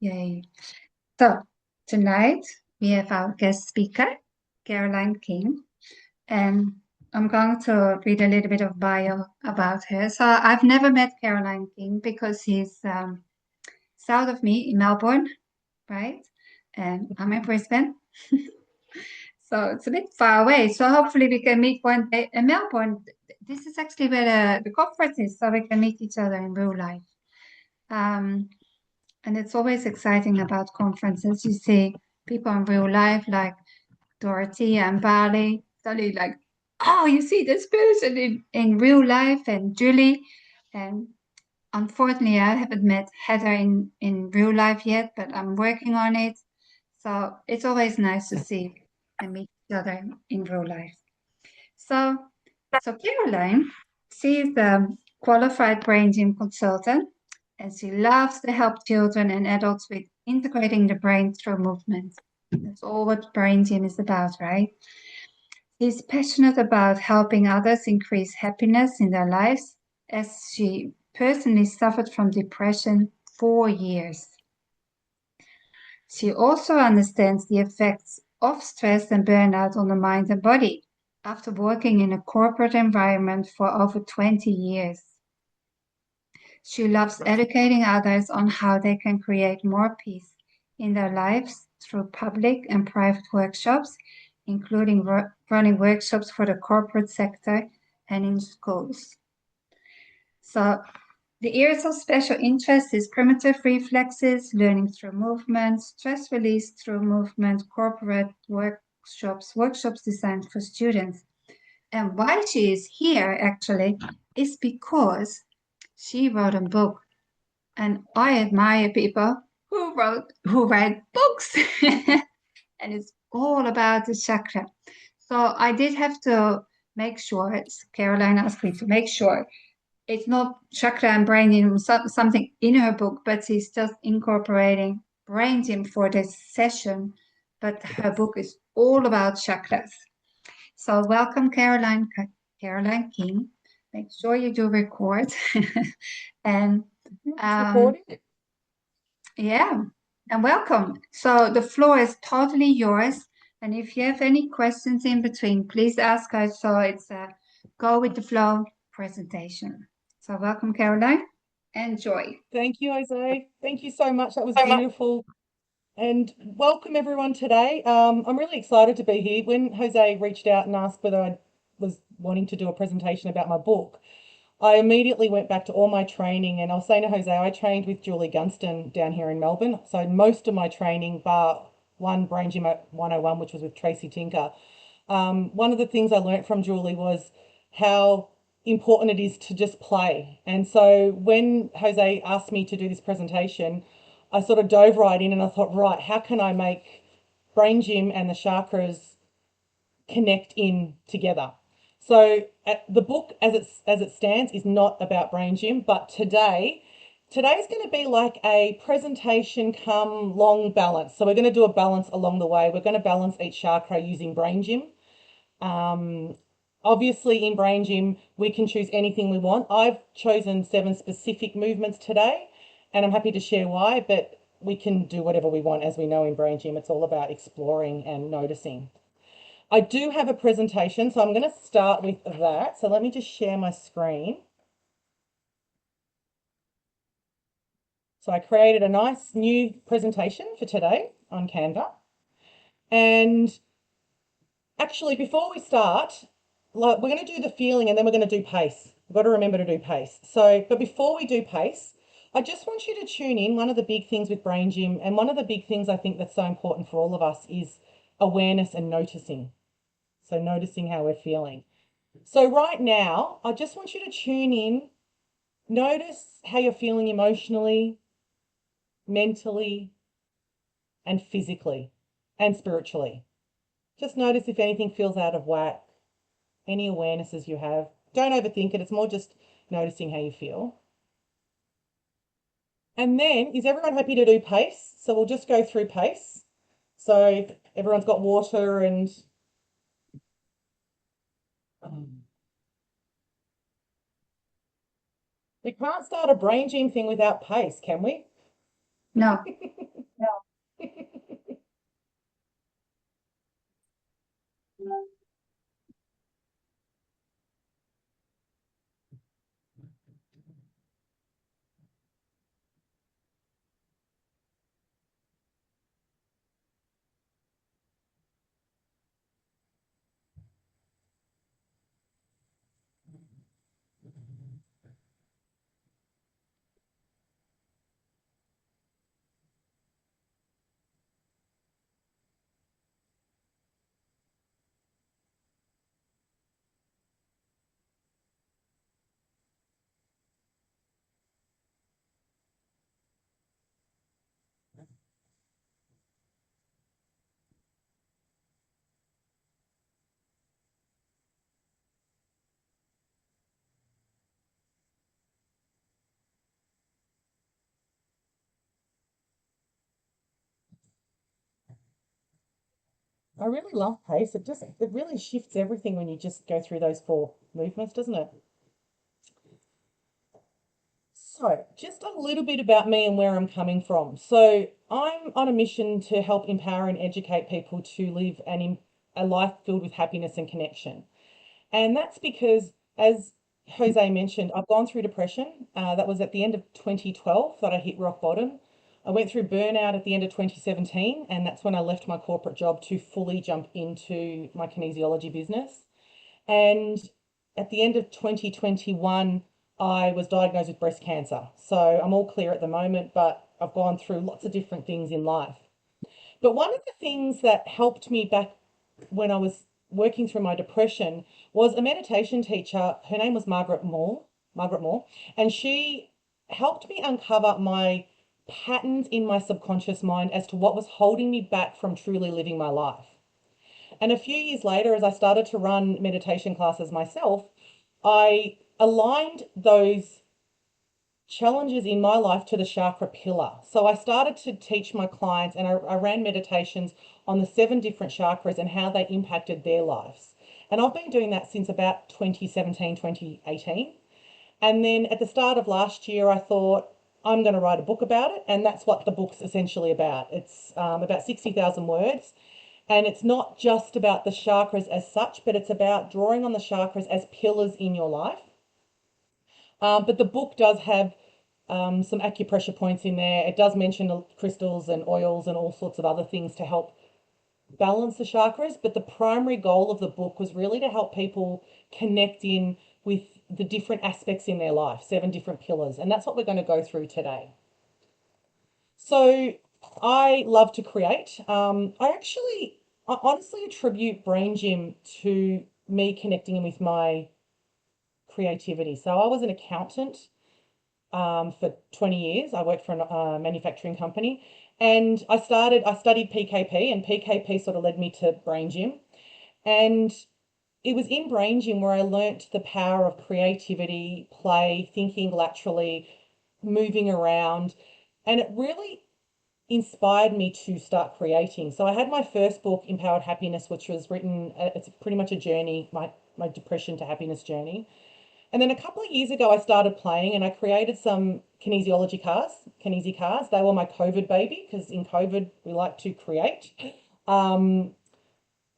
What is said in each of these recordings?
Yay. So tonight we have our guest speaker, Carolyn King, and I'm going to read a little bit of bio about her. So I've never met Carolyn King because he's south of me in Melbourne, right? And I'm in Brisbane. So it's a bit far away. So hopefully we can meet one day in Melbourne. This is actually where the conference is, so we can meet each other in real life. Um, And it's always exciting about conferences. You see people in real life like Dorothy and Bali. Suddenly like, oh, you see this person in real life and Julie. And unfortunately, I haven't met Heather in real life yet, but I'm working on it. So it's always nice to see and meet each other in real life. So, so Caroline, she is a qualified brain gym consultant, and she loves to help children and adults with integrating the brain through movement. That's all what brain gym is about, right? She's passionate about helping others increase happiness in their lives, as she personally suffered from depression for years. She also understands the effects of stress and burnout on the mind and body after working in a corporate environment for over 20 years. She loves educating others on how they can create more peace in their lives through public and private workshops, including running workshops for the corporate sector and in schools. So the areas of special interest is primitive reflexes, learning through movement, stress release through movement, corporate workshops designed for students. And why she is here actually is because she wrote a book, and I admire people who write books, and it's all about the chakra. So I did have to make sure. Caroline asked me to make sure it's not chakra and brain gym, something in her book, but she's just incorporating brain gym for this session. But her book is all about chakras. So welcome, Caroline King. Make sure you do record. And It's um, recording. yeah, and welcome. So the floor is totally yours. And if you have any questions in between, please ask us. So it's a go with the flow presentation. So welcome, Caroline. Enjoy. Thank you, Jose. Thank you so much. That was beautiful. And welcome everyone today. I'm really excited to be here. When Jose reached out and asked whether I was wanting to do a presentation about my book, I immediately went back to all my training, and I was saying to Jose, I trained with Julie Gunston down here in Melbourne. So most of my training, bar one Brain Gym 101, which was with Tracy Tinker, one of the things I learnt from Julie was how important it is to just play. And so when Jose asked me to do this presentation, I sort of dove right in and I thought, right, how can I make Brain Gym and the chakras connect in together? So the book as it stands is not about Brain Gym, but today's going to be like a presentation come long balance. So we're going to do a balance along the way. We're going to balance each chakra using Brain Gym. Um, Obviously, in Brain Gym, we can choose anything we want. I've chosen 7 specific movements today, and I'm happy to share why, but we can do whatever we want. As we know in Brain Gym, it's all about exploring and noticing. I do have a presentation, so I'm going to start with that. So let me just share my screen. So I created a nice new presentation for today on Canva. And actually, before we start, we're going to do the feeling and then we're going to do pace. We've got to remember to do pace. So, but before we do pace, I just want you to tune in. One of the big things with Brain Gym, and one of the big things I think that's so important for all of us, is awareness and noticing. So, noticing how we're feeling. So, right now, I just want you to tune in, notice how you're feeling emotionally, mentally, and physically, and spiritually. Just notice if anything feels out of whack, any awarenesses you have. Don't overthink it. It's more just noticing how you feel. And then, is everyone happy to do pace? So we'll just go through pace. So everyone's got water and um, we can't start a brain gym thing without pace, can we? No. I really love pace. It really shifts everything when you just go through those four movements, doesn't it? So, just a little bit about me and where I'm coming from. So, I'm on a mission to help empower and educate people to live a life filled with happiness and connection. And that's because, as Jose mentioned, I've gone through depression. That was at the end of 2012 that I hit rock bottom. I went through burnout at the end of 2017, and that's when I left my corporate job to fully jump into my kinesiology business. And at the end of 2021, I was diagnosed with breast cancer. So I'm all clear at the moment, but I've gone through lots of different things in life. But one of the things that helped me back when I was working through my depression was a meditation teacher. Her name was Margaret Moore, and she helped me uncover my patterns in my subconscious mind as to what was holding me back from truly living my life. And a few years later, as I started to run meditation classes myself, I aligned those challenges in my life to the chakra pillar. So I started to teach my clients and I ran meditations on the 7 different chakras and how they impacted their lives. And I've been doing that since about 2017, 2018. And then at the start of last year, I thought, I'm going to write a book about it. And that's what the book's essentially about. It's about 60,000 words. And it's not just about the chakras as such, but it's about drawing on the chakras as pillars in your life. But the book does have some acupressure points in there. It does mention crystals and oils and all sorts of other things to help balance the chakras. But the primary goal of the book was really to help people connect in with the different aspects in their life, 7 different pillars. And that's what we're going to go through today. So I love to create. I honestly attribute Brain Gym to me connecting in with my creativity. So I was an accountant for 20 years. I worked for a manufacturing company, and I studied PKP, and PKP sort of led me to Brain Gym. And it was in Brain Gym where I learnt the power of creativity, play, thinking laterally, moving around, and it really inspired me to start creating. So I had my first book, Empowered Happiness, which was written, it's pretty much a journey, my depression to happiness journey. And then a couple of years ago, I started playing and I created some kinesiology cards, kinesi cards. They were my COVID baby because in COVID, we like to create. Um,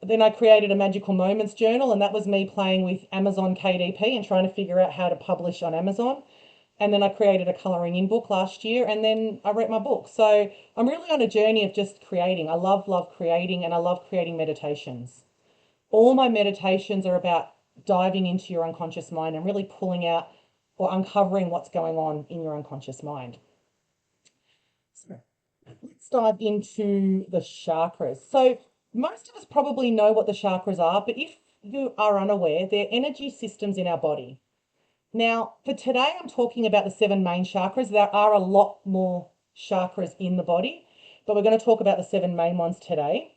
then I created a Magical Moments journal, and that was me playing with Amazon KDP and trying to figure out how to publish on Amazon. And then I created a colouring in book last year, and then I wrote my book. So I'm really on a journey of just creating. I love creating, and I love creating meditations. All my meditations are about diving into your unconscious mind and really pulling out or uncovering what's going on in your unconscious mind. So let's dive into the chakras. So most of us probably know what the chakras are, but if you are unaware, they're energy systems in our body. Now, for today, I'm talking about the 7 main chakras. There are a lot more chakras in the body, but we're going to talk about the 7 main ones today.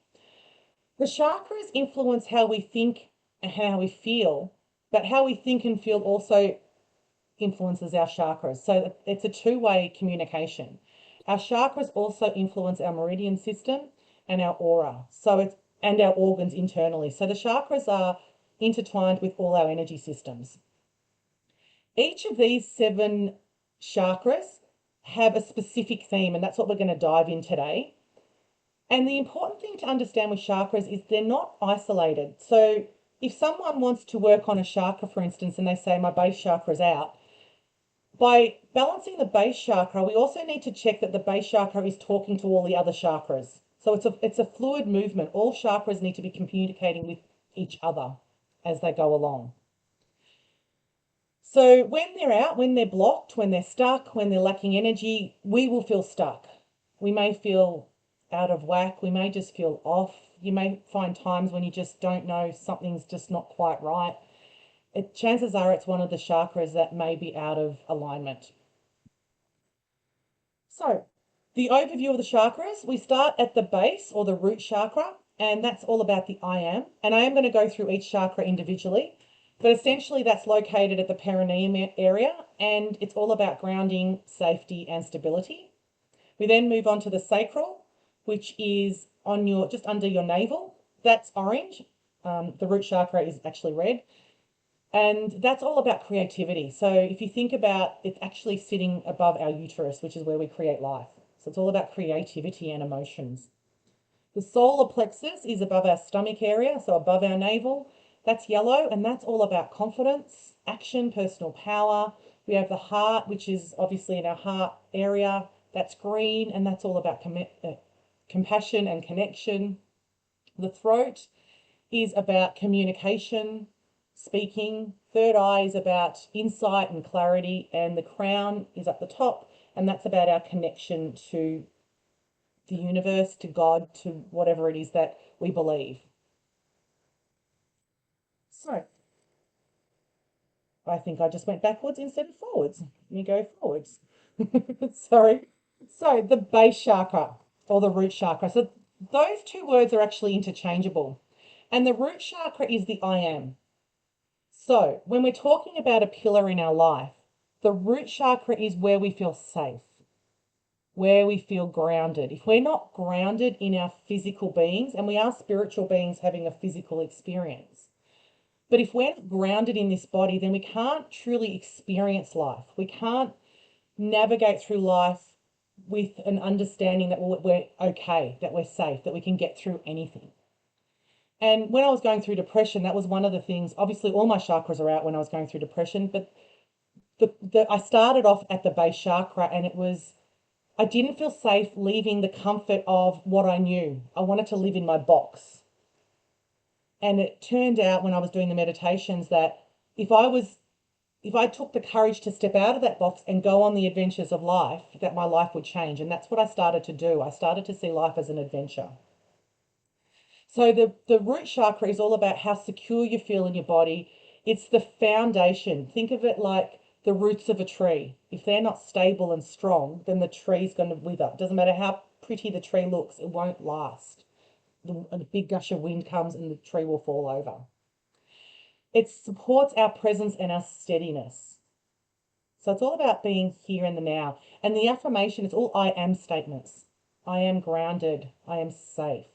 The chakras influence how we think and how we feel, but how we think and feel also influences our chakras. So it's a two-way communication. Our chakras also influence our meridian system and our aura. And our organs internally. So the chakras are intertwined with all our energy systems. Each of these 7 chakras have a specific theme, and that's what we're going to dive in today. And the important thing to understand with chakras is they're not isolated. So if someone wants to work on a chakra, for instance, and they say my base chakra is out, by balancing the base chakra, we also need to check that the base chakra is talking to all the other chakras. So it's a fluid movement. All chakras need to be communicating with each other as they go along. So when they're out, when they're blocked, when they're stuck, when they're lacking energy, we will feel stuck. We may feel out of whack. We may just feel off. You may find times when you just don't know, something's just not quite right. Chances are it's one of the chakras that may be out of alignment. So the overview of the chakras, we start at the base or the root chakra, and that's all about the I am. And I am going to go through each chakra individually, but essentially that's located at the perineum area, and it's all about grounding, safety, and stability. We then move on to the sacral, which is on your just under your navel. That's orange. The root chakra is actually red. And that's all about creativity. So if you think about it's actually sitting above our uterus, which is where we create life. So it's all about creativity and emotions. The solar plexus is above our stomach area, so above our navel. That's yellow, and that's all about confidence, action, personal power. We have the heart, which is obviously in our heart area. That's green, and that's all about compassion and connection. The throat is about communication, speaking. Third eye is about insight and clarity, and the crown is at the top, and that's about our connection to the universe, to God, to whatever it is that we believe. So I think I just went backwards instead of forwards. Let me go forwards. Sorry. So the base chakra or the root chakra. So those two words are actually interchangeable. And the root chakra is the I am. So when we're talking about a pillar in our life, the root chakra is where we feel safe, where we feel grounded. If we're not grounded in our physical beings, and we are spiritual beings having a physical experience, but if we're not grounded in this body, then we can't truly experience life. We can't navigate through life with an understanding that we're okay, that we're safe, that we can get through anything. And when I was going through depression, that was one of the things. Obviously, all my chakras are out when I was going through depression, but I started off at the base chakra, and I didn't feel safe leaving the comfort of what I knew. I wanted to live in my box. And it turned out when I was doing the meditations that if I took the courage to step out of that box and go on the adventures of life, that my life would change. And that's what I started to do. I started to see life as an adventure. So the root chakra is all about how secure you feel in your body. It's the foundation. Think of it like the roots of a tree. If they're not stable and strong, then the tree's going to wither. It doesn't matter how pretty the tree looks, it won't last. A big gush of wind comes and the tree will fall over. It supports our presence and our steadiness. So it's all about being here in the now. And the affirmation is all I am statements. I am grounded. I am safe.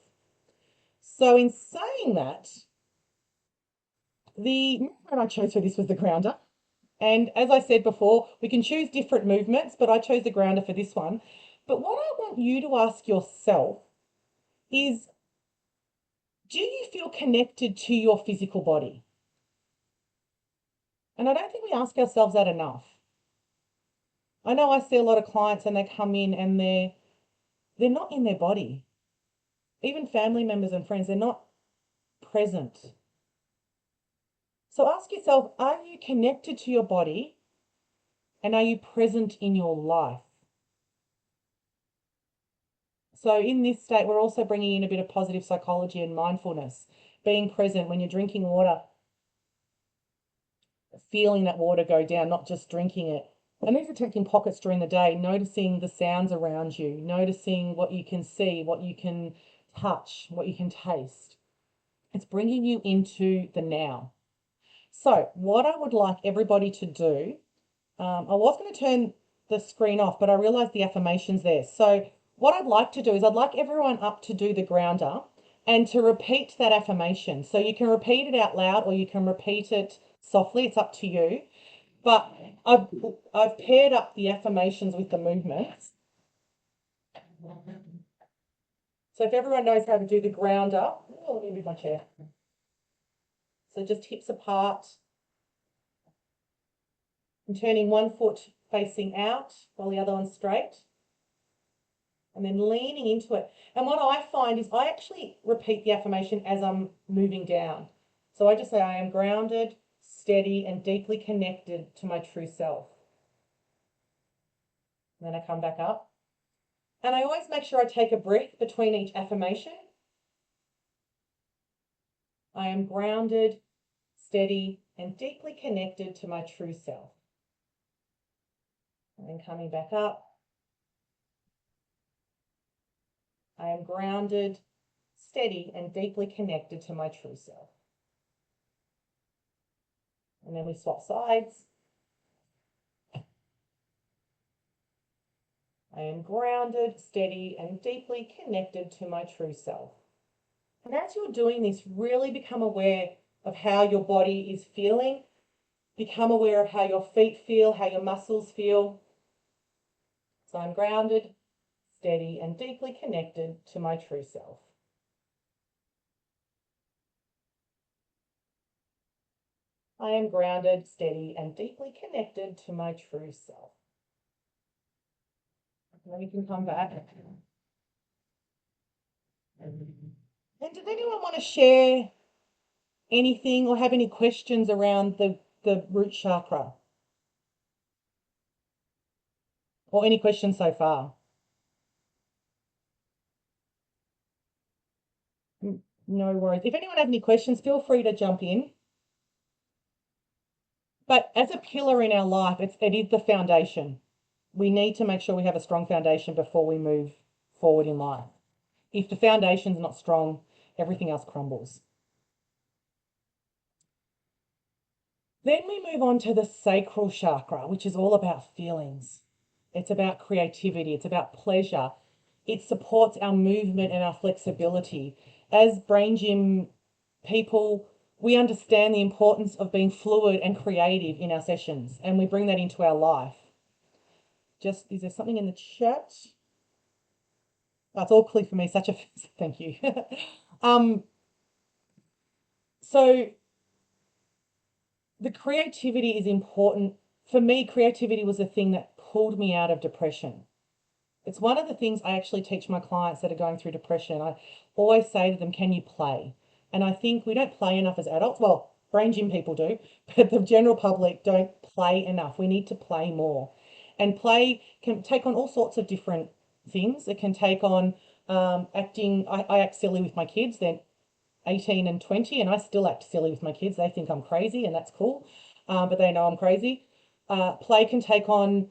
So in saying that, the movement I chose for this was the grounder. And as I said before, we can choose different movements, but I chose the grounder for this one. But what I want you to ask yourself is, do you feel connected to your physical body? And I don't think we ask ourselves that enough. I know I see a lot of clients and they come in and they're not in their body. Even family members and friends, they're not present. So ask yourself, are you connected to your body and are you present in your life? So in this state, we're also bringing in a bit of positive psychology and mindfulness, being present when you're drinking water, feeling that water go down, not just drinking it. And these are taking pockets during the day, noticing the sounds around you, noticing what you can see, what you can touch, what you can taste. It's bringing you into the now. So what I would like everybody to do, I was going to turn the screen off, but I realized the affirmation's there. So what I'd like to do is I'd like everyone up to do the grounder and to repeat that affirmation. So you can repeat it out loud or you can repeat it softly. It's up to you. But I've paired up the affirmations with the movements. So if everyone knows how to do the ground up, oh, let me move my chair. So just hips apart and turning one foot facing out while the other one's straight. And then leaning into it. And what I find is I actually repeat the affirmation as I'm moving down. So I just say, I am grounded, steady, and deeply connected to my true self. And then I come back up. And I always make sure I take a breath between each affirmation. I am grounded, steady, and deeply connected to my true self. And then coming back up. I am grounded, steady, and deeply connected to my true self. And then we swap sides. I am grounded, steady, and deeply connected to my true self. And as you're doing this, really become aware of how your body is feeling. Become aware of how your feet feel, how your muscles feel. So I'm grounded, steady, and deeply connected to my true self. I am grounded, steady, and deeply connected to my true self. And then we can come back. And did anyone want to share anything or have any questions around the root chakra? Or any questions so far? No worries. If anyone has any questions, feel free to jump in. But as a pillar in our life, it is the foundation. We need to make sure we have a strong foundation before we move forward in life. If the foundation's not strong, everything else crumbles. Then we move on to the sacral chakra, which is all about feelings. It's about creativity. It's about pleasure. It supports our movement and our flexibility. As brain gym people, we understand the importance of being fluid and creative in our sessions, and we bring that into our life. Is there something in the chat? Oh, it's all clear for me. Such a thank you. So the creativity is important. For me, creativity was the thing that pulled me out of depression. It's one of the things I actually teach my clients that are going through depression. I always say to them, can you play? And I think we don't play enough as adults. Well, brain gym people do, but the general public don't play enough. We need to play more. And play can take on all sorts of different things. It can take on acting. I act silly with my kids. They're 18 and 20, and I still act silly with my kids. They think I'm crazy, and that's cool, but they know I'm crazy. Play can take on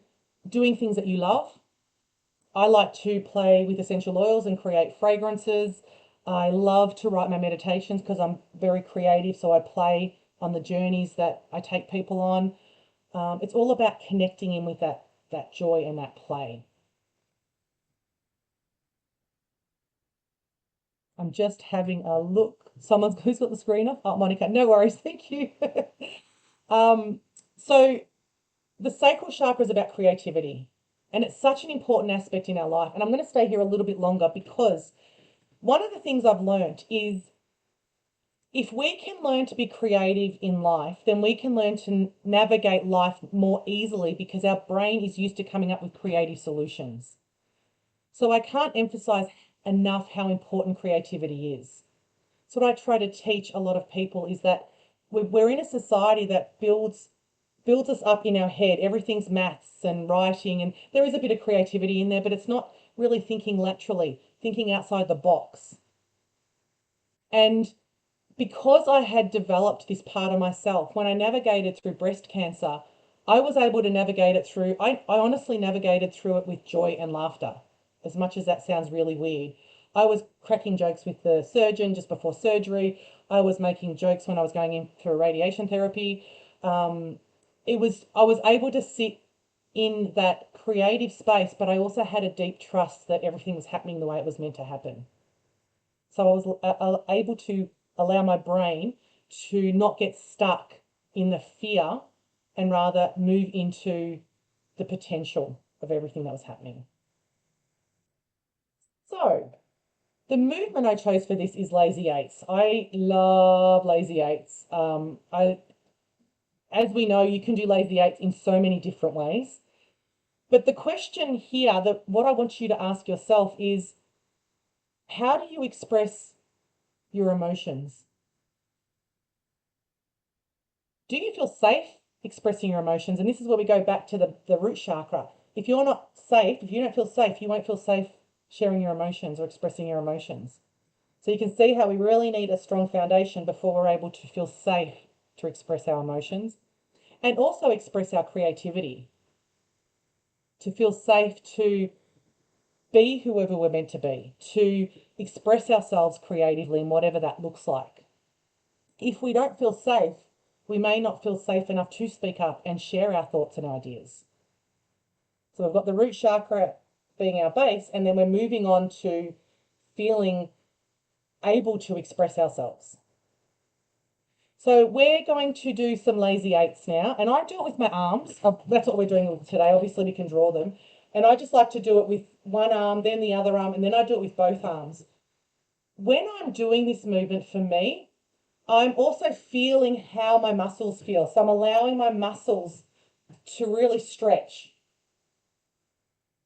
doing things that you love. I like to play with essential oils and create fragrances. I love to write my meditations because I'm very creative, so I play on the journeys that I take people on. It's all about connecting in with that joy and that play. I'm just having a look. Who's got the screen off? Oh, Monica, no worries, thank you. So the sacral chakra is about creativity, and it's such an important aspect in our life. And I'm going to stay here a little bit longer because one of the things I've learned is if we can learn to be creative in life, then we can learn to navigate life more easily because our brain is used to coming up with creative solutions. So I can't emphasize enough how important creativity is. So what I try to teach a lot of people is that we're in a society that builds us up in our head. Everything's maths and writing, and there is a bit of creativity in there, but it's not really thinking laterally, thinking outside the box. And because I had developed this part of myself, when I navigated through breast cancer, I was able to navigate it through, I honestly navigated through it with joy and laughter, as much as that sounds really weird. I was cracking jokes with the surgeon just before surgery. I was making jokes when I was going in for radiation therapy. I was able to sit in that creative space, but I also had a deep trust that everything was happening the way it was meant to happen. So I was able to allow my brain to not get stuck in the fear and rather move into the potential of everything that was happening. So The movement I chose for this is lazy eights. I love lazy eights. As we know, you can do lazy eights in so many different ways. But the question here, that what I want you to ask yourself is, how do you express your emotions? Do you feel safe expressing your emotions? And this is where we go back to the root chakra. If you're not safe, if you don't feel safe, you won't feel safe sharing your emotions or expressing your emotions. So you can see how we really need a strong foundation before we're able to feel safe to express our emotions and also express our creativity, to feel safe to be whoever we're meant to be, to express ourselves creatively in whatever that looks like. If we don't feel safe, we may not feel safe enough to speak up and share our thoughts and ideas. So we've got the root chakra being our base, and then we're moving on to feeling able to express ourselves. So we're going to do some lazy eights now, and I do it with my arms. That's what we're doing today. Obviously, we can draw them. And I just like to do it with one arm, then the other arm, and then I do it with both arms. When I'm doing this movement, for me, I'm also feeling how my muscles feel. So I'm allowing my muscles to really stretch.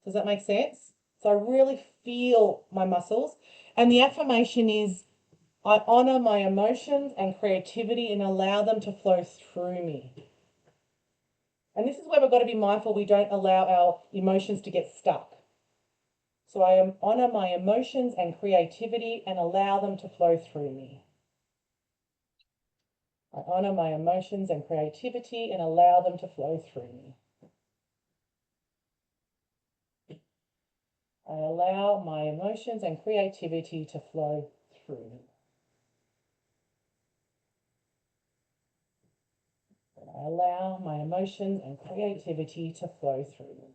Does that make sense? So I really feel my muscles. And the affirmation is, I honor my emotions and creativity and allow them to flow through me. And this is where we've got to be mindful we don't allow our emotions to get stuck. So I honor my emotions and creativity and allow them to flow through me. I honor my emotions and creativity and allow them to flow through me. I allow my emotions and creativity to flow through me. I allow my emotions and creativity to flow through me.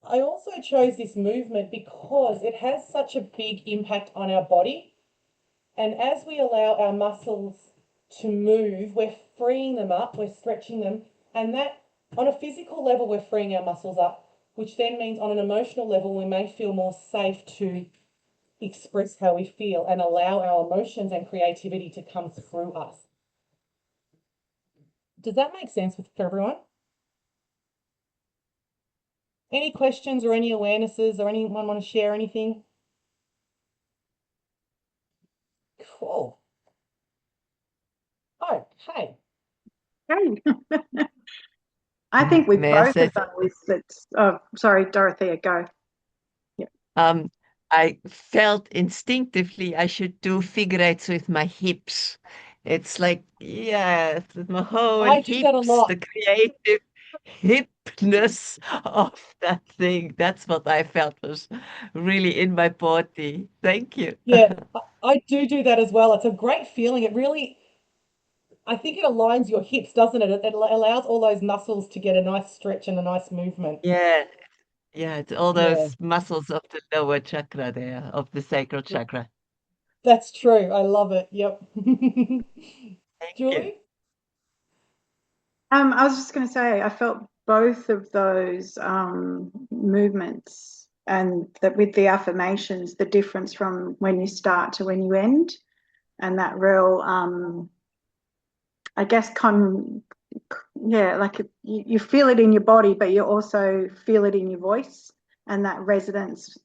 I also chose this movement because it has such a big impact on our body. And as we allow our muscles to move, we're freeing them up, we're stretching them. And that, on a physical level, we're freeing our muscles up, which then means on an emotional level, we may feel more safe to express how we feel and allow our emotions and creativity to come through us. Does that make sense for everyone? Any questions or any awarenesses or anyone want to share anything? Cool. Okay. Hey. I think with May I both say of those, it's, oh, sorry, Dorothea, go. Yeah. Um, I felt instinctively I should do figure eights with my hips. It's like, yes, with my whole I do that a hips, lot. the creative hipness of that thing. That's what I felt was really in my body. Thank you. Yeah, I do that as well. It's a great feeling. It really, I think it aligns your hips, doesn't it? It allows all those muscles to get a nice stretch and a nice movement. Yeah, yeah, it's all Yeah, those muscles of the lower chakra there, of the sacral chakra. that's true. I love it. Yep. Thank you. Julie? I was just going to say, I felt both of those movements, and that with the affirmations, the difference from when you start to when you end, and that real, I guess, yeah, like you feel it in your body, but you also feel it in your voice, and that resonance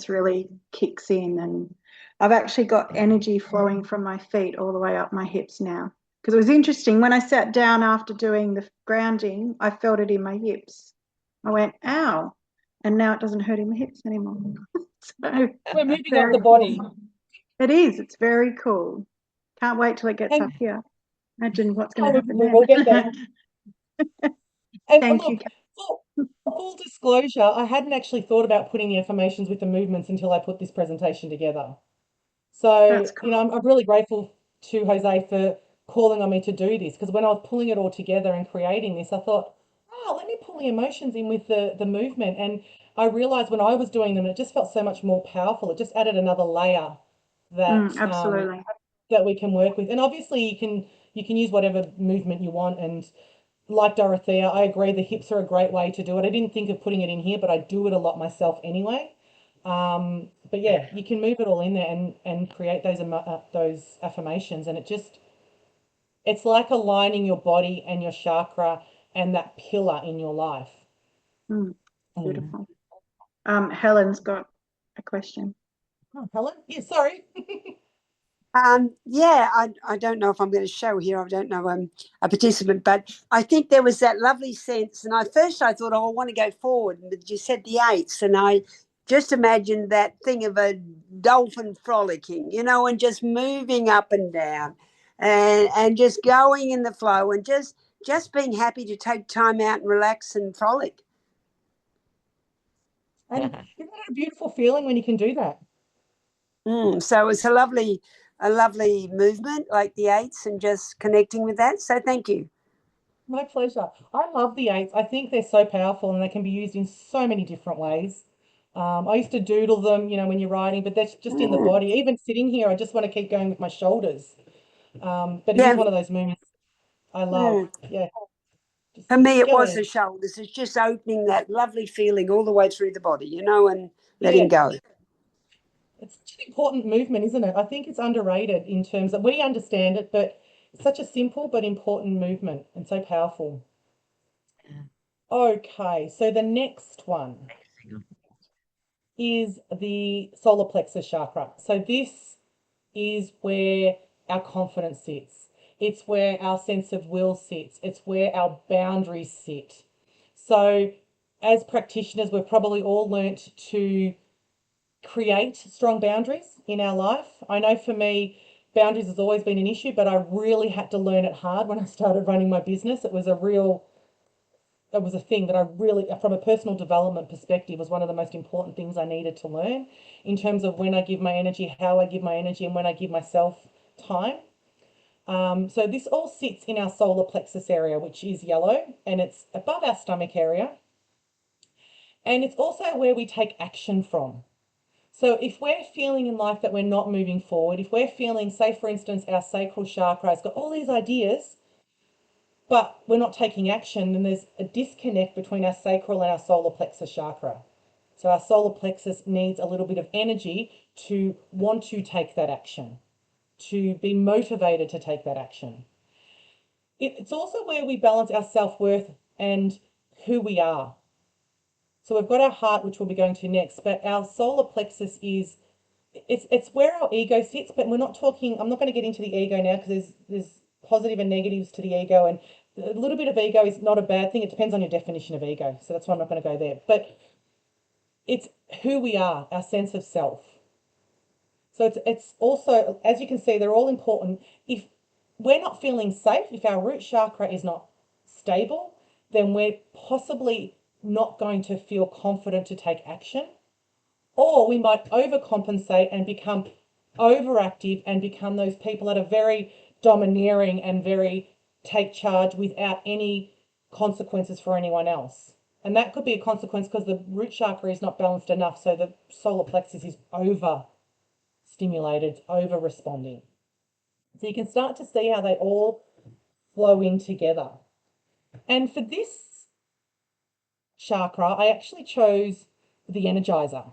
really kicks in. And I've actually got energy flowing from my feet all the way up my hips now. Because it was interesting when I sat down after doing the grounding, I felt it in my hips. I went, ow, and now it doesn't hurt in my hips anymore. So We're moving up very the body. cool. It is. It's very cool. Can't wait till it gets And up here. Imagine what's going oh, to happen we'll get there. then. And Thank you. look, full disclosure, I hadn't actually thought about putting the affirmations with the movements until I put this presentation together. So, That's cool. I'm really grateful to Jose for calling on me to do this, because when I was pulling it all together and creating this, I thought, oh, let me pull the emotions in with the movement. And I realized when I was doing them, it just felt so much more powerful. It just added another layer that Absolutely. that we can work with. And obviously you can use whatever movement you want, and like Dorothea, I agree the hips are a great way to do it. I didn't think of putting it in here, but I do it a lot myself anyway. But yeah, you can move it all in there and create those affirmations, and it's like aligning your body and your chakra and that pillar in your life. Mm, Mm. beautiful. Helen's got a question. Oh, Helen? Yeah, sorry. Yeah, I don't know if I'm going to show here. I don't know a participant, but I think there was that lovely sense. And I thought, oh, I want to go forward. But you said the eights, and I just imagined that thing of a dolphin frolicking, and just moving up and down, and just going in the flow, and just being happy to take time out and relax and frolic. And isn't that a beautiful feeling when you can do that? So it's a lovely movement, like the eights, and just connecting with that. So thank you. My pleasure. I love the eights. I think they're so powerful and they can be used in so many different ways. I used to doodle them, when you're writing, but that's just in the body. Even sitting here, I just want to keep going with my shoulders. But it is Yeah. one of those movements I love. Yeah. For me, it Go was ahead. the shoulders. It's just opening that lovely feeling all the way through the body, and letting Yeah. go. It's such an important movement, isn't it? I think it's underrated in terms of we understand it, but it's such a simple but important movement and so powerful. Okay, so the next one is the solar plexus chakra. So this is where our confidence sits. It's where our sense of will sits. It's where our boundaries sit. So as practitioners, we've probably all learnt to create strong boundaries in our life. I know for me, boundaries has always been an issue, but I really had to learn it hard when I started running my business. It was a thing that I really, from a personal development perspective, was one of the most important things I needed to learn in terms of when I give my energy, how I give my energy, and when I give myself time. So this all sits in our solar plexus area, which is yellow, and it's above our stomach area. And it's also where we take action from. So if we're feeling in life that we're not moving forward, if we're feeling, say for instance, our sacral chakra has got all these ideas, but we're not taking action, then there's a disconnect between our sacral and our solar plexus chakra. So our solar plexus needs a little bit of energy to want to take that action, to be motivated to take that action. It's also where we balance our self-worth and who we are. So we've got our heart, which we'll be going to next, but our solar plexus is it's where our ego sits, but we're not talking. I'm not going to get into the ego now because there's positive and negatives to the ego, and a little bit of ego is not a bad thing. It depends on your definition of ego, so that's why I'm not going to go there. But it's who we are, our sense of self. So it's also, as you can see, they're all important. If we're not feeling safe, if our root chakra is not stable, then we're possibly not going to feel confident to take action. Or we might overcompensate and become overactive and become those people that are very domineering and very take charge without any consequences for anyone else. And that could be a consequence because the root chakra is not balanced enough. So the solar plexus is over stimulated, over responding. So you can start to see how they all flow in together. And for this chakra, I actually chose the energizer.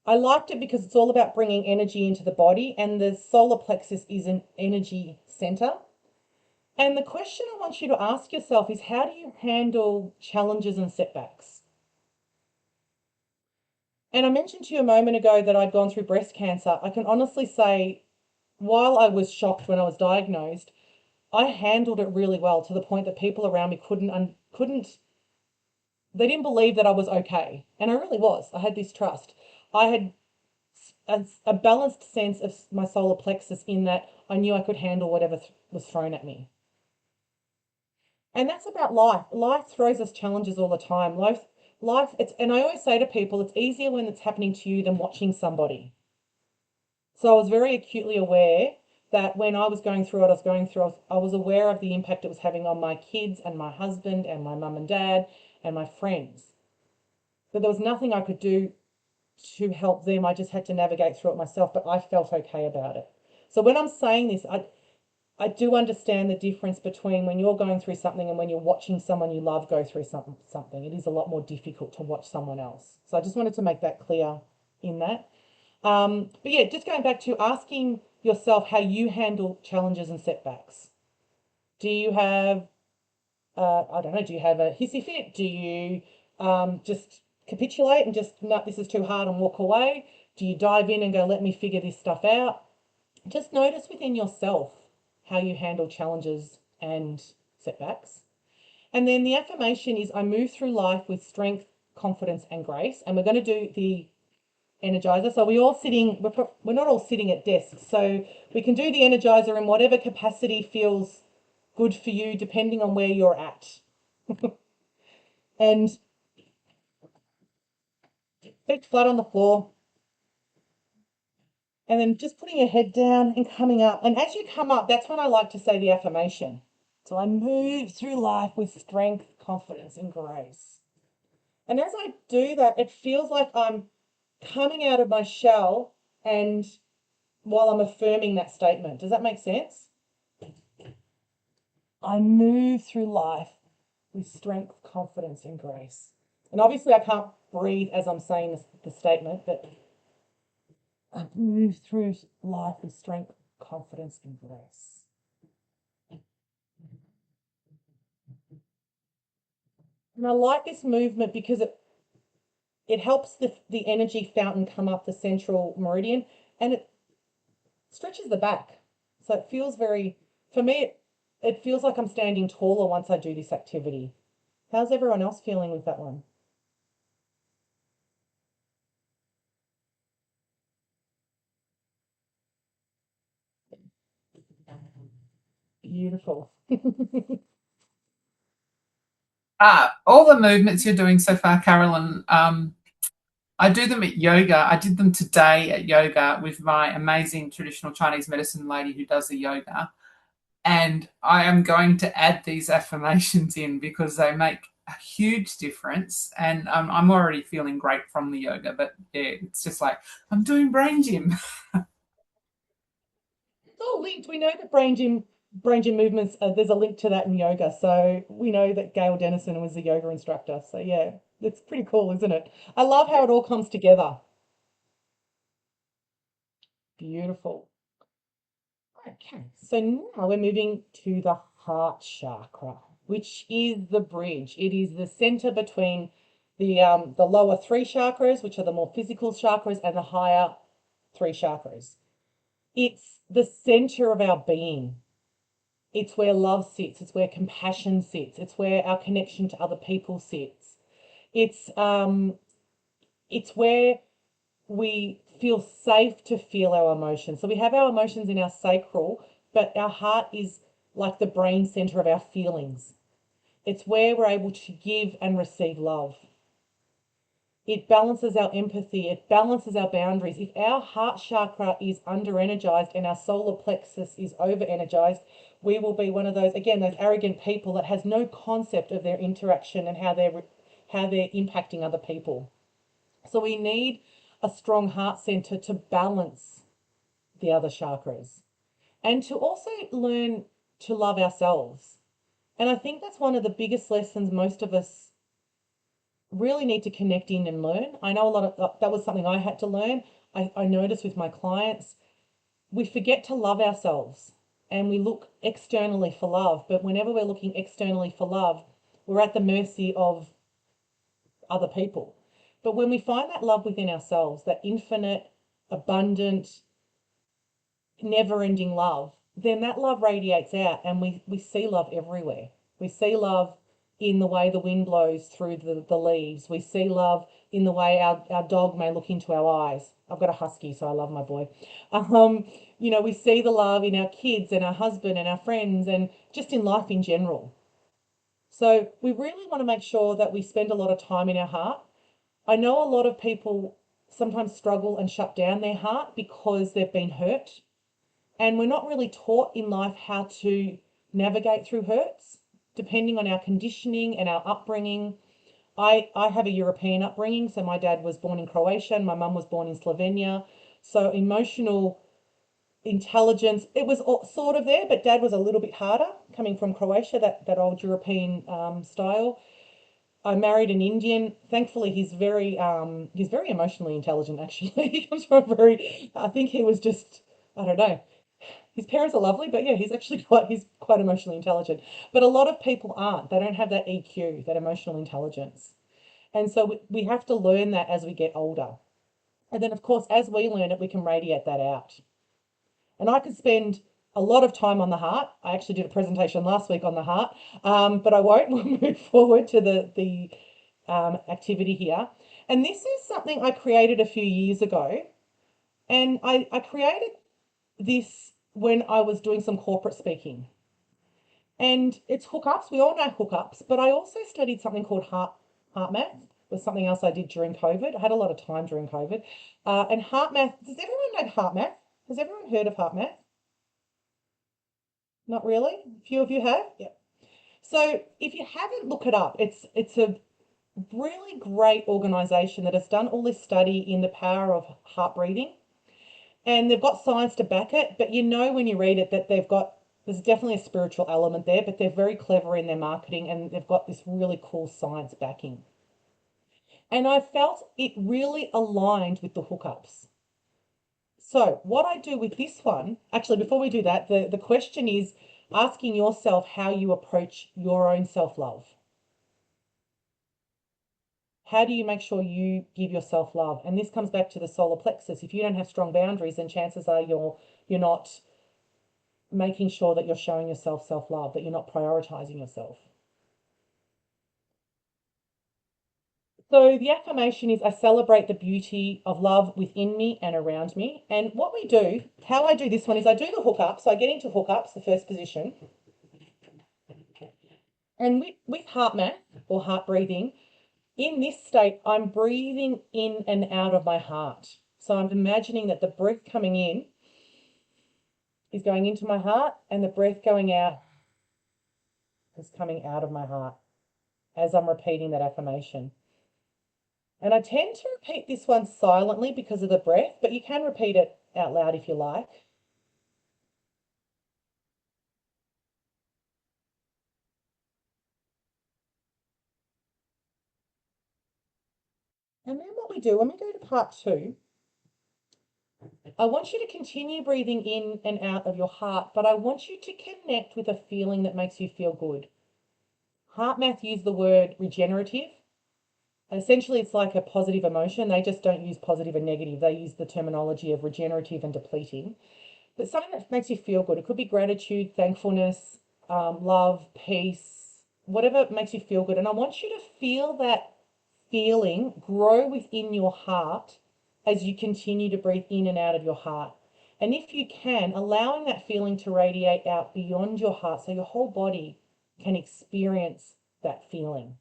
I liked it because it's all about bringing energy into the body, and the solar plexus is an energy center. And the question I want you to ask yourself is, how do you handle challenges and setbacks? And I mentioned to you a moment ago that I'd gone through breast cancer. I can honestly say, while I was shocked when I was diagnosed, I handled it really well to the point that people around me they didn't believe that I was okay. And I really was. I had this trust. I had a balanced sense of my solar plexus in that I knew I could handle whatever was thrown at me. And that's about life. Life throws us challenges all the time. And I always say to people, it's easier when it's happening to you than watching somebody. So I was very acutely aware that when I was going through what I was going through, I was aware of the impact it was having on my kids and my husband and my mum and dad and my friends. But there was nothing I could do to help them. I just had to navigate through it myself, but I felt okay about it. So when I'm saying this, I do understand the difference between when you're going through something and when you're watching someone you love go through something. It is a lot more difficult to watch someone else. So I just wanted to make that clear in that. But yeah, just going back to asking yourself how you handle challenges and setbacks. Do you have, I don't know, do you have a hissy fit? Do you just capitulate and just, no, this is too hard and walk away? Do you dive in and go, let me figure this stuff out? Just notice within yourself how you handle challenges and setbacks. And then the affirmation is, I move through life with strength, confidence, and grace. And we're going to do the energizer. So we're not all sitting at desks. So we can do the energizer in whatever capacity feels good for you, depending on where you're at. And feet flat on the floor. And then just putting your head down and coming up. And as you come up, that's when I like to say the affirmation. So I move through life with strength, confidence, and grace. And as I do that, it feels like I'm coming out of my shell and while I'm affirming that statement. Does that make sense? I move through life with strength, confidence, and grace. And obviously I can't breathe as I'm saying the statement, but I move through life with strength, confidence, and grace. And I like this movement because it helps the energy fountain come up the central meridian and it stretches the back. So it feels very, for me, it feels like I'm standing taller once I do this activity. How's everyone else feeling with that one? Beautiful. All the movements you're doing so far, Carolyn, I do them at yoga. I did them today at yoga with my amazing traditional Chinese medicine lady who does the yoga. And I am going to add these affirmations in because they make a huge difference. And I'm already feeling great from the yoga. But yeah, it's just like, I'm doing brain gym. It's all linked. We know that brain gym movements, there's a link to that in yoga. So we know that Gail Dennison was the yoga instructor. So yeah, it's pretty cool, isn't it? I love how it all comes together. Beautiful. Okay, so now we're moving to the heart chakra, which is the bridge. It is the center between the lower three chakras, which are the more physical chakras, and the higher three chakras. It's the center of our being. It's where love sits. It's where compassion sits. It's where our connection to other people sits. It's where we feel safe to feel our emotions. So we have our emotions in our sacral, but our heart is like the brain center of our feelings. It's where we're able to give and receive love. It balances our empathy. It balances our boundaries. If our heart chakra is under-energized and our solar plexus is over-energized, we will be one of those, again, those arrogant people that has no concept of their interaction and how they're impacting other people. So we need a strong heart center to balance the other chakras and to also learn to love ourselves. And I think that's one of the biggest lessons most of us really need to connect in and learn. I know a lot of that was something I had to learn. I notice with my clients, we forget to love ourselves and we look externally for love. But whenever we're looking externally for love, we're at the mercy of other people. But when we find that love within ourselves, that infinite, abundant, never-ending love, then that love radiates out and we see love everywhere. We see love in the way the wind blows through the leaves. We see love in the way our dog may look into our eyes. I've got a husky, so I love my boy. We see the love in our kids and our husband and our friends and just in life in general. So we really want to make sure that we spend a lot of time in our heart. I know a lot of people sometimes struggle and shut down their heart because they've been hurt. And we're not really taught in life how to navigate through hurts, depending on our conditioning and our upbringing. I have a European upbringing, so my dad was born in Croatia and my mum was born in Slovenia. So emotional intelligence. It was sort of there, but Dad was a little bit harder, coming from Croatia, that old European style. I married an Indian. Thankfully, he's very emotionally intelligent, actually. He comes from I think he was just, I don't know. His parents are lovely, but yeah, he's quite emotionally intelligent. But a lot of people aren't. They don't have that EQ, that emotional intelligence. And so we have to learn that as we get older. And then, of course, as we learn it, we can radiate that out. And I could spend a lot of time on the heart. I actually did a presentation last week on the heart, but I won't. We'll move forward to the activity here. And this is something I created a few years ago. And I created this when I was doing some corporate speaking. And it's hookups. We all know hookups, but I also studied something called heart math. Was something else I did during COVID. I had a lot of time during COVID. And heart math, does everyone know heart math? Has everyone heard of heart math? Not really? A few of you have? Yeah. So if you haven't, look it up. It's a really great organization that has done all this study in the power of heart breathing. And they've got science to back it, but you know when you read it that there's definitely a spiritual element there, but they're very clever in their marketing and they've got this really cool science backing. And I felt it really aligned with the hookups. So what I do with this one, actually, before we do that, the question is asking yourself how you approach your own self-love. How do you make sure you give yourself love? And this comes back to the solar plexus. If you don't have strong boundaries, then chances are you're not making sure that you're showing yourself self-love, that you're not prioritizing yourself. So the affirmation is, I celebrate the beauty of love within me and around me. And what we do, how I do this one is I do the hookup. So I get into hookups, the first position. And with heart math or heart breathing, in this state, I'm breathing in and out of my heart. So I'm imagining that the breath coming in is going into my heart and the breath going out is coming out of my heart as I'm repeating that affirmation. And I tend to repeat this one silently because of the breath, but you can repeat it out loud if you like. And then what we do, when we go to part 2, I want you to continue breathing in and out of your heart, but I want you to connect with a feeling that makes you feel good. Heart math use the word regenerative. Essentially, it's like a positive emotion. They just don't use positive and negative. They use the terminology of regenerative and depleting. But something that makes you feel good. It could be gratitude, thankfulness, love, peace, whatever makes you feel good. And I want you to feel that feeling grow within your heart as you continue to breathe in and out of your heart. And if you can, allowing that feeling to radiate out beyond your heart so your whole body can experience that feeling.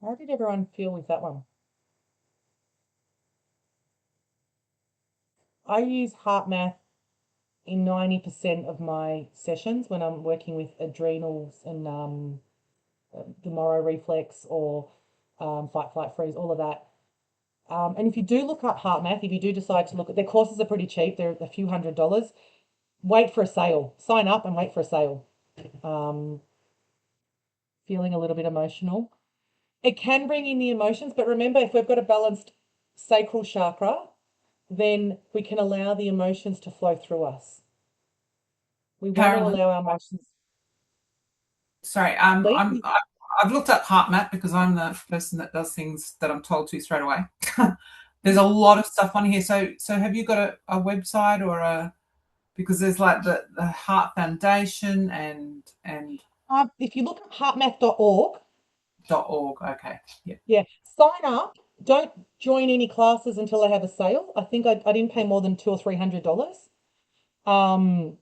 How did everyone feel with that one? I use heart math in 90% of my sessions when I'm working with adrenals and the Moro reflex or fight, flight, freeze, all of that. And if you do look up heart math, if you do decide to look at their courses are pretty cheap, they're a few $100s. Wait for a sale. Sign up and wait for a sale. Feeling a little bit emotional. It can bring in the emotions, but remember, if we've got a balanced sacral chakra, then we can allow the emotions to flow through us. We want to allow our emotions. Sorry, I've looked up heart map because I'm the person that does things that I'm told to straight away. There's a lot of stuff on here. So have you got a website or because there's like the Heart Foundation and if you look at heartmath.org. .org, okay, yeah, sign up. Don't join any classes until they have a sale. I think I didn't pay more than $200 or $300.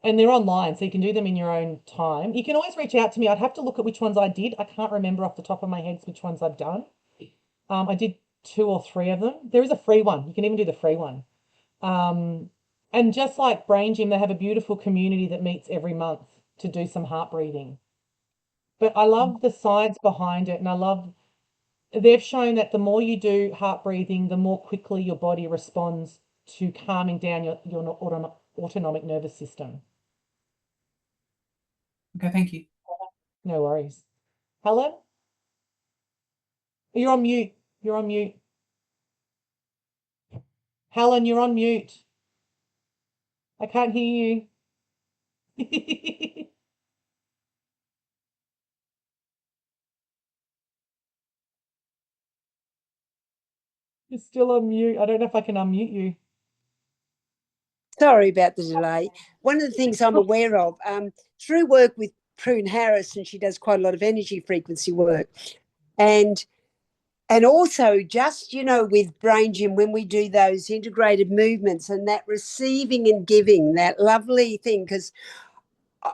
And they're online, so you can do them in your own time. You can always reach out to me. I'd have to look at which ones I did. I can't remember off the top of my head which ones I've done. I did 2 or 3 of them. There is a free one. You can even do the free one. And just like Brain Gym, they have a beautiful community that meets every month to do some heart breathing. But I love the science behind it, and I love they've shown that the more you do heart breathing, the more quickly your body responds to calming down your autonomic nervous system. Okay, thank you. No worries. Helen? You're on mute. You're on mute. Helen, you're on mute. I can't hear you. You're still on mute. I don't know if I can unmute you. Sorry about the delay. One of the things I'm aware of, through work with Prune Harris, and she does quite a lot of energy frequency work, and also just, with Brain Gym, when we do those integrated movements and that receiving and giving, that lovely thing, because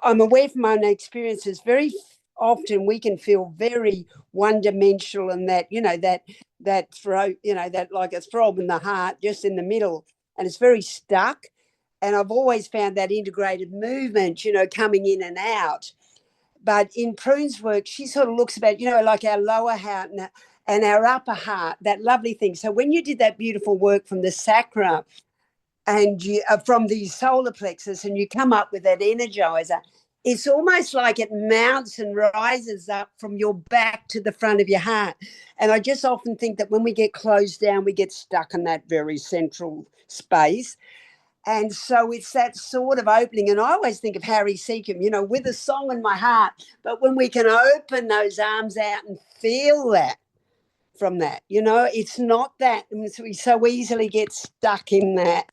I'm aware from my own experiences, very often we can feel very one-dimensional, and that throat, that like a throb in the heart, just in the middle, and it's very stuck. And I've always found that integrated movement, coming in and out. But in Prune's work, she sort of looks about, like our lower heart and our upper heart, that lovely thing. So when you did that beautiful work from the sacra and you from the solar plexus, and you come up with that energizer, it's almost like it mounts and rises up from your back to the front of your heart. And I just often think that when we get closed down, we get stuck in that very central space. And so it's that sort of opening. And I always think of Harry Seacombe, with a song in my heart. But when we can open those arms out and feel that from that, it's not that we so easily get stuck in that,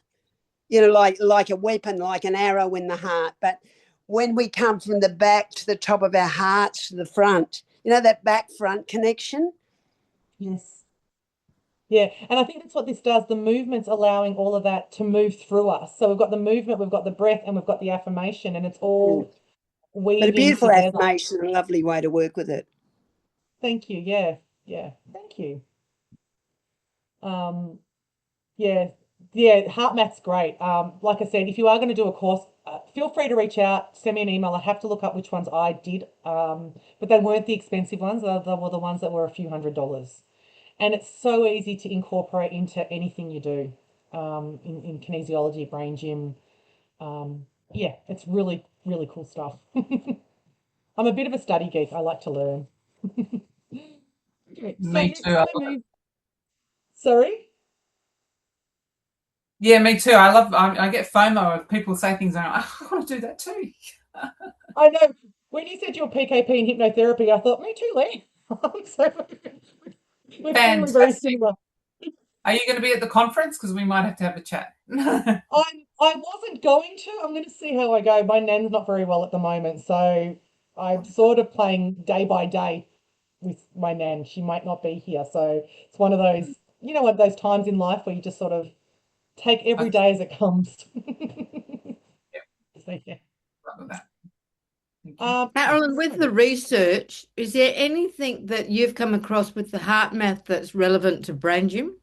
like a weapon, like an arrow in the heart. But when we come from the back to the top of our hearts to the front, that back front connection. Yes. Yeah, and I think that's what this does. The movement's allowing all of that to move through us. So we've got the movement, we've got the breath, and we've got the affirmation, and it's all weaving But a beautiful together. affirmation and a lovely way to work with it. Thank you. Yeah, yeah. Thank you. Yeah, yeah. Heart math's great. Like I said, if you are going to do a course, feel free to reach out, send me an email. I have to look up which ones I did. But they weren't the expensive ones. They were the ones that were a few $100s. And it's so easy to incorporate into anything you do, in kinesiology, Brain Gym. Yeah, it's really, really cool stuff. I'm a bit of a study geek. I like to learn. Okay, so Me next too. I move. Sorry? Yeah, me too. I get FOMO if people say things and I want to do that too. I know. When you said your PKP and hypnotherapy, I thought, me too, Lee. So we're feeling very Fantastic. similar. Are you going to be at the conference? Because we might have to have a chat. I wasn't going to. I'm going to see how I go. My nan's not very well at the moment, so I'm sort of playing day by day with my nan. She might not be here, so it's one of those, one of those times in life where you just sort of take every day as it comes. So yeah. Carolyn, with the research, is there anything that you've come across with the heart math that's relevant to Brain Gym?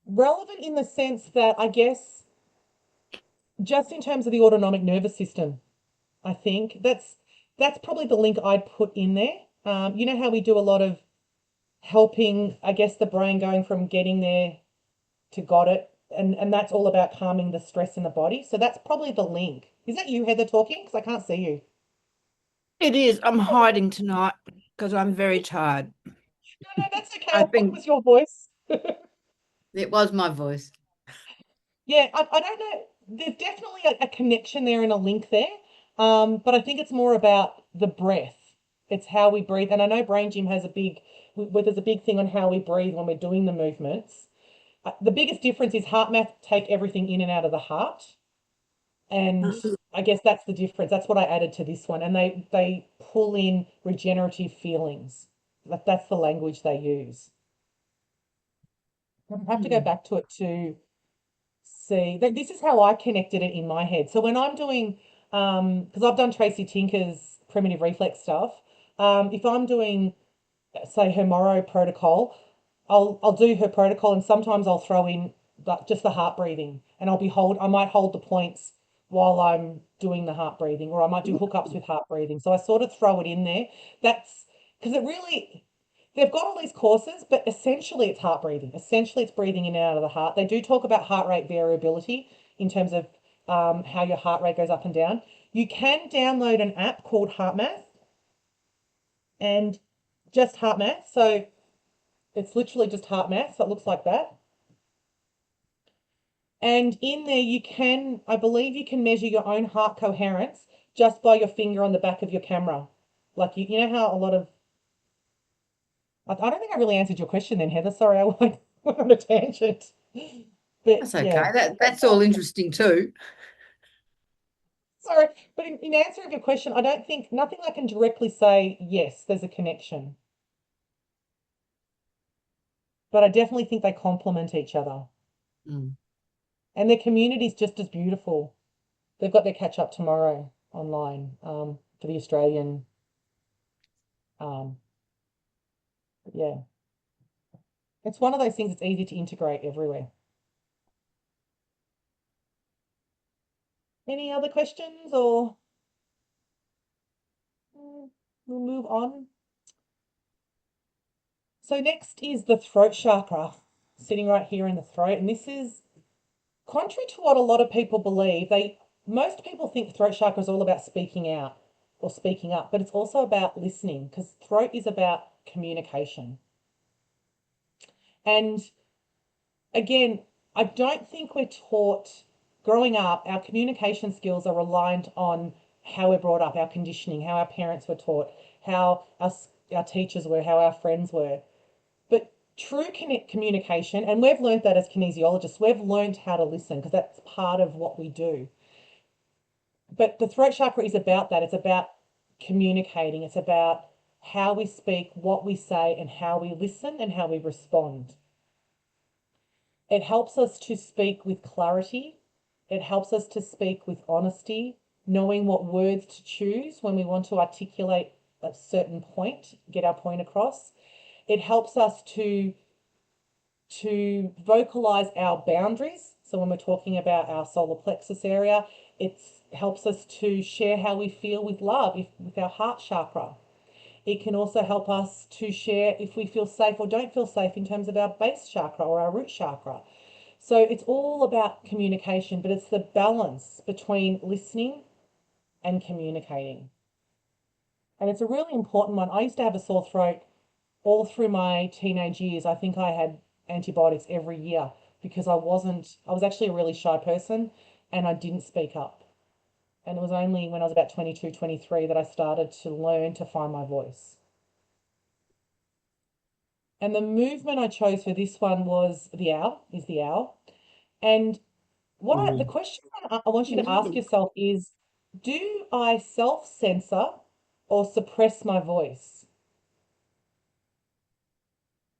Relevant in the sense that I guess just in terms of the autonomic nervous system, I think that's probably the link I'd put in there. You know how we do a lot of helping, I guess, the brain going from getting there to got it, and that's all about calming the stress in the body. So that's probably the link. Is that you, Heather, talking? Because I can't see you. It is. I'm hiding tonight because I'm very tired. No, that's okay. I thought it was your voice. It was my voice. Yeah, I don't know. There's definitely a connection there and a link there. But I think it's more about the breath. It's how we breathe. And I know Brain Gym has there's a big thing on how we breathe when we're doing the movements. The biggest difference is heart math take everything in and out of the heart. And I guess that's the difference. That's what I added to this one. And they pull in regenerative feelings. That's the language they use. I have to go back to it to see that this is how I connected it in my head. So when I'm doing, because I've done Tracy Tinker's primitive reflex stuff, if I'm doing, say, her Morrow protocol, I'll do her protocol, and sometimes I'll throw in just the heart breathing, and I might hold the points while I'm doing the heart breathing, or I might do hookups with heart breathing. So I sort of throw it in there. That's because they've got all these courses, but essentially it's heart breathing. Essentially, it's breathing in and out of the heart. They do talk about heart rate variability in terms of how your heart rate goes up and down. You can download an app called HeartMath, and just HeartMath. So it's literally just HeartMath. So it looks like that. And in there, I believe you can measure your own heart coherence just by your finger on the back of your camera. Like, you know how a lot of, I don't think I really answered your question then, Heather. Sorry, I went on a tangent. But That's okay. yeah, That's all interesting too. sorry. But in answer of your question, I don't think, nothing I can directly say, yes, there's a connection. But I definitely think they complement each other. Mm. And their community's just as beautiful. They've got their catch up tomorrow online for the Australian. Yeah, it's one of those things that's easy to integrate everywhere. Any other questions, or we'll move on? So next is the throat chakra, sitting right here in the throat, and this is contrary to what a lot of people believe. Most people think throat chakra is all about speaking out or speaking up, but it's also about listening, because throat is about communication. And again, I don't think we're taught growing up, our communication skills are reliant on how we're brought up, our conditioning, how our parents were taught, how our teachers were, how our friends were. But true communication, and we've learned that as kinesiologists, we've learned how to listen because that's part of what we do. But the throat chakra is about that. It's about communicating. It's about how we speak, what we say, and how we listen and how we respond. It helps us to speak with clarity. It helps us to speak with honesty, knowing what words to choose when we want to articulate a certain point, get our point across. It helps us to vocalize our boundaries. So when we're talking about our solar plexus area, it helps us to share how we feel with love, with our heart chakra. It can also help us to share if we feel safe or don't feel safe in terms of our base chakra or our root chakra. So it's all about communication, but it's the balance between listening and communicating. And it's a really important one. I used to have a sore throat all through my teenage years. I think I had antibiotics every year because I was actually a really shy person and I didn't speak up. And it was only when I was about 22, 23 that I started to learn to find my voice. And the movement I chose for this one was the owl. And the question I want you to ask yourself is, do I self-censor or suppress my voice?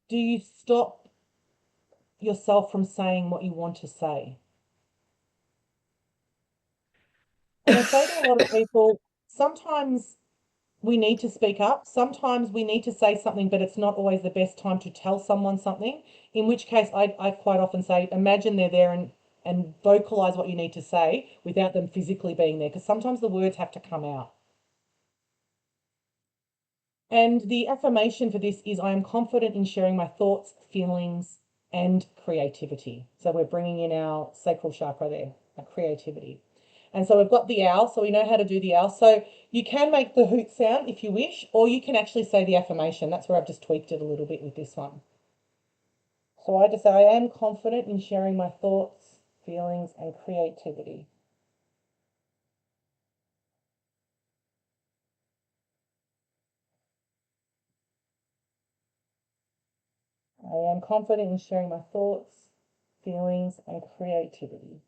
Do you stop yourself from saying what you want to say? And I say to a lot of people, sometimes we need to speak up. Sometimes we need to say something, but it's not always the best time to tell someone something. In which case, I quite often say, imagine they're there and vocalize what you need to say without them physically being there, because sometimes the words have to come out. And the affirmation for this is, I am confident in sharing my thoughts, feelings, and creativity. So we're bringing in our sacral chakra there, our creativity. And so we've got the owl, so we know how to do the owl. So you can make the hoot sound if you wish, or you can actually say the affirmation. That's where I've just tweaked it a little bit with this one. So I just say, I am confident in sharing my thoughts, feelings, and creativity. I am confident in sharing my thoughts, feelings, and creativity.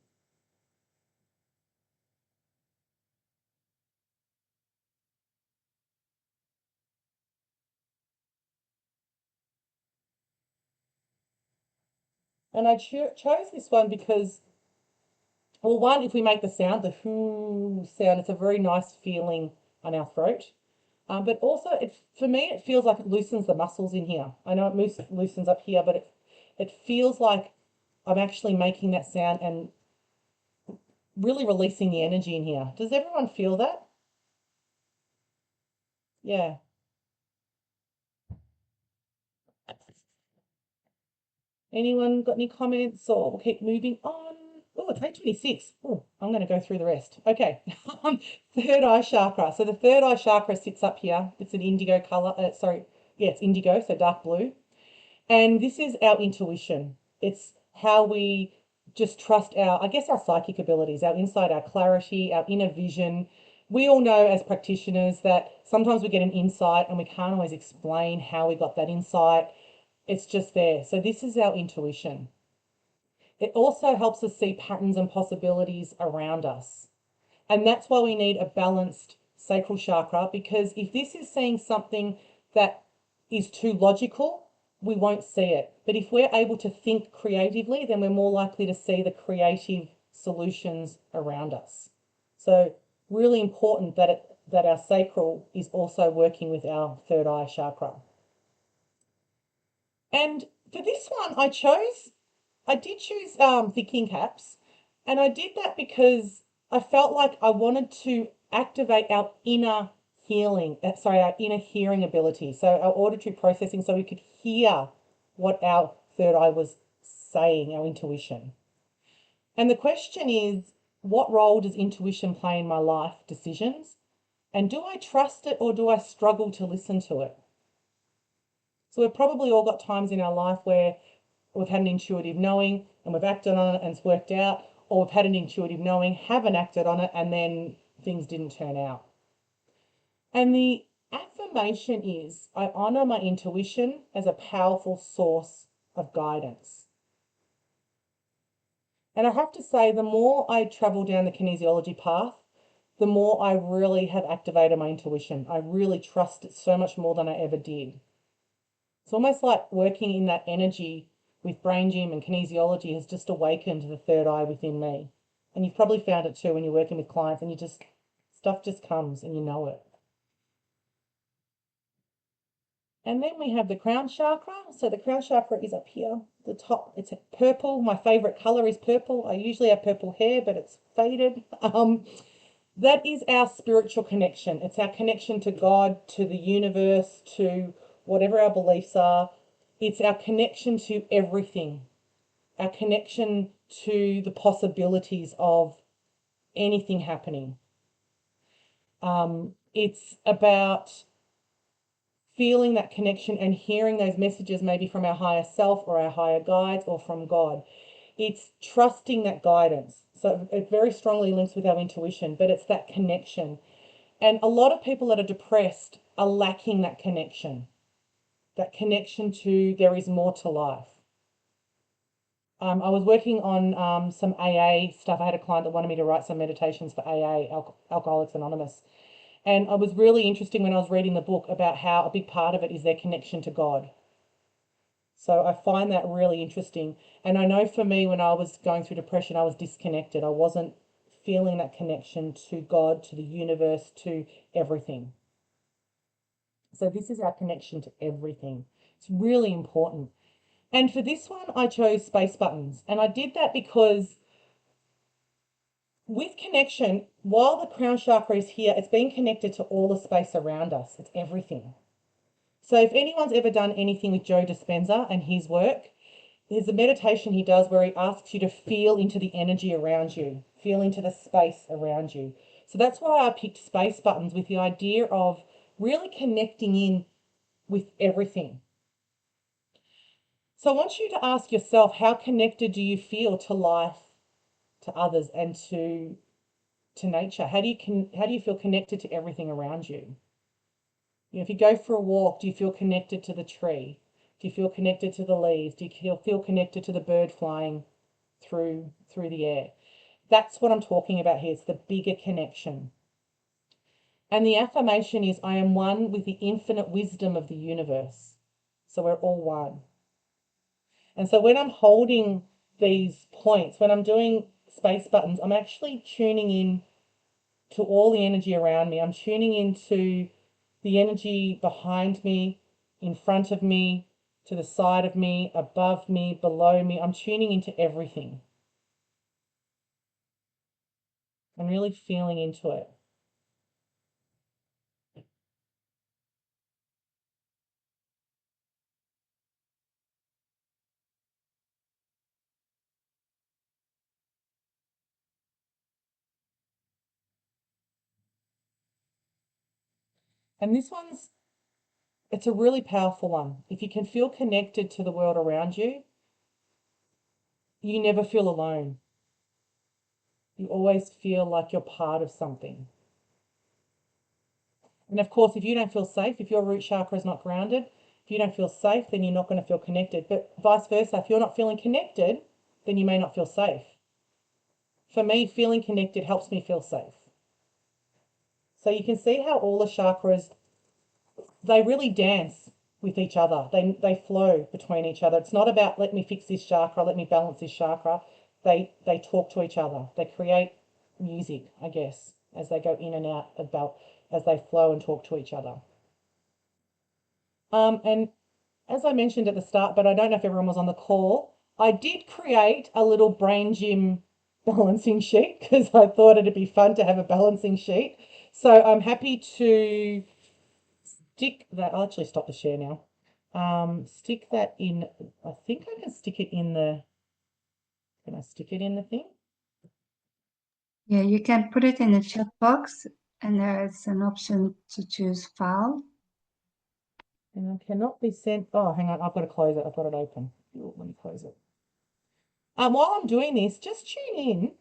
And I chose this one because, well, one, if we make the sound, the whoo sound, it's a very nice feeling on our throat. But also, for me, it feels like it loosens the muscles in here. I know it loosens up here, but it feels like I'm actually making that sound and really releasing the energy in here. Does everyone feel that? Yeah. Anyone got any comments, or we'll keep moving on? Oh, it's 8:26. Oh, I'm going to go through the rest. Okay. Third eye chakra. So the third eye chakra sits up here. It's an indigo color. It's indigo, so dark blue. And this is our intuition. It's how we just trust I guess our psychic abilities, our insight, our clarity, our inner vision. We all know as practitioners that sometimes we get an insight and we can't always explain how we got that insight. It's just there. So this is our intuition. It also helps us see patterns and possibilities around us. And that's why we need a balanced sacral chakra, because if this is seeing something that is too logical, we won't see it. But if we're able to think creatively, then we're more likely to see the creative solutions around us. So really important that our sacral is also working with our third eye chakra. And for this one, I did choose thinking caps, and I did that because I felt like I wanted to activate our inner our inner hearing ability. So our auditory processing, so we could hear what our third eye was saying, our intuition. And the question is, what role does intuition play in my life decisions? And do I trust it or do I struggle to listen to it? So we've probably all got times in our life where we've had an intuitive knowing and we've acted on it and it's worked out, or we've had an intuitive knowing, haven't acted on it, and then things didn't turn out. And the affirmation is, I honor my intuition as a powerful source of guidance. And I have to say, the more I travel down the kinesiology path, the more I really have activated my intuition. I really trust it so much more than I ever did. It's almost like working in that energy with brain gym and kinesiology has just awakened the third eye within me. And you've probably found it too when you're working with clients and stuff just comes and you know it. And then we have the crown chakra. So the crown chakra is up here, the top. It's purple. My favorite color is purple. I usually have purple hair, but it's faded. That is our spiritual connection. It's our connection to God, to the universe, to whatever our beliefs are. It's our connection to everything, our connection to the possibilities of anything happening. It's about feeling that connection and hearing those messages maybe from our higher self or our higher guides or from God. It's trusting that guidance. So it very strongly links with our intuition, but it's that connection. And a lot of people that are depressed are lacking that connection to there is more to life. I was working on some AA stuff. I had a client that wanted me to write some meditations for AA, Alcoholics Anonymous. And it was really interesting when I was reading the book about how a big part of it is their connection to God. So I find that really interesting. And I know for me, when I was going through depression, I was disconnected. I wasn't feeling that connection to God, to the universe, to everything. So this is our connection to everything. It's really important. And for this one, I chose space buttons. And I did that because with connection, while the crown chakra is here, it's being connected to all the space around us. It's everything. So if anyone's ever done anything with Joe Dispenza and his work, there's a meditation he does where he asks you to feel into the energy around you, feel into the space around you. So that's why I picked space buttons, with the idea of really connecting in with everything. So I want you to ask yourself, how connected do you feel to life, to others, and to nature? How do you feel connected to everything around you? You know, if you go for a walk, do you feel connected to the tree? Do you feel connected to the leaves? Do you feel connected to the bird flying through the air? That's what I'm talking about here. It's the bigger connection. And the affirmation is, I am one with the infinite wisdom of the universe. So we're all one. And so when I'm holding these points, when I'm doing space buttons, I'm actually tuning in to all the energy around me. I'm tuning into the energy behind me, in front of me, to the side of me, above me, below me. I'm tuning into everything. I'm really feeling into it. And this one's, it's a really powerful one. If you can feel connected to the world around you, you never feel alone. You always feel like you're part of something. And of course, if you don't feel safe, if your root chakra is not grounded, if you don't feel safe, then you're not going to feel connected. But vice versa, if you're not feeling connected, then you may not feel safe. For me, feeling connected helps me feel safe. So you can see how all the chakras, they really dance with each other. They flow between each other. It's not about let me fix this chakra, let me balance this chakra. They talk to each other. They create music, I guess, as they go in and out about as they flow and talk to each other. And as I mentioned at the start, but I don't know if everyone was on the call, I did create a little brain gym balancing sheet because I thought it'd be fun to have a balancing sheet. So I'm happy to stick that. I'll actually stop the share now. Stick that in. I think I can stick it in the. Can I stick it in the thing? Yeah, you can put it in the chat box, and there is an option to choose file. And it cannot be sent. Oh, hang on. I've got to close it. I've got it open. Let me close it. While I'm doing this, just tune in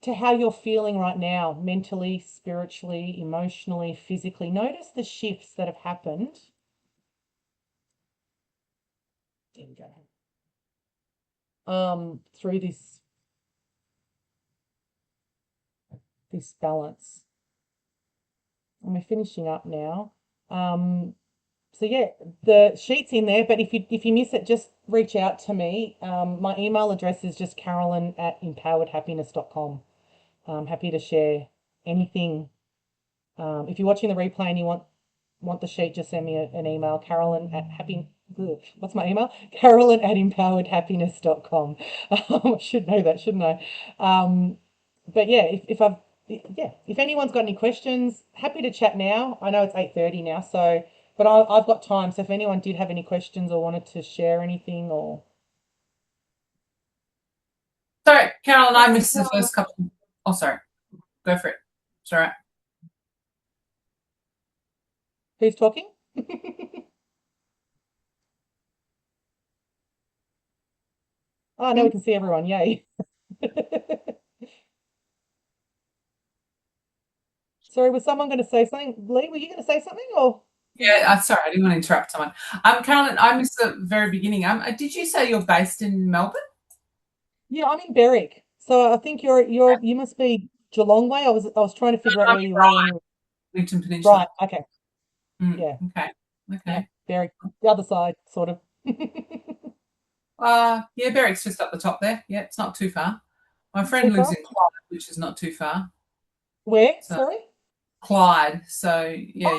to how you're feeling right now, mentally, spiritually, emotionally, physically. Notice the shifts that have happened. There we go. Through this balance. And we're finishing up now. So yeah, the sheet's in there, but if you miss it, just reach out to me. My email address is just carolyn@empoweredhappiness.com. I'm happy to share anything. If you're watching the replay and you want the sheet, just send me an email, what's my email? Carolyn@empoweredhappiness.com. I should know that, shouldn't I? But yeah, if anyone's got any questions, happy to chat now. I know it's 8:30 now, so, but I've got time. So if anyone did have any questions or wanted to share anything or. Sorry, Carolyn, I missed the first couple. Oh, sorry. Go for it. It's all right. Who's talking? Oh, now we can see everyone. Yay. Sorry, was someone going to say something? Lee, were you going to say something or? Yeah, sorry, I didn't want to interrupt someone. Carolyn, I missed the very beginning. Did you say you're based in Melbourne? Yeah, I'm in Berwick. So I think you must be Geelong way. I was trying to figure out where you were. Wellington Peninsula. Right, okay. Yeah. Okay. Yeah, Berwick. The other side, sort of. Yeah, Berwick's just up the top there. Yeah, it's not too far. My friend lives in Clyde, which is not too far. Where? Sorry? Clyde. So yeah.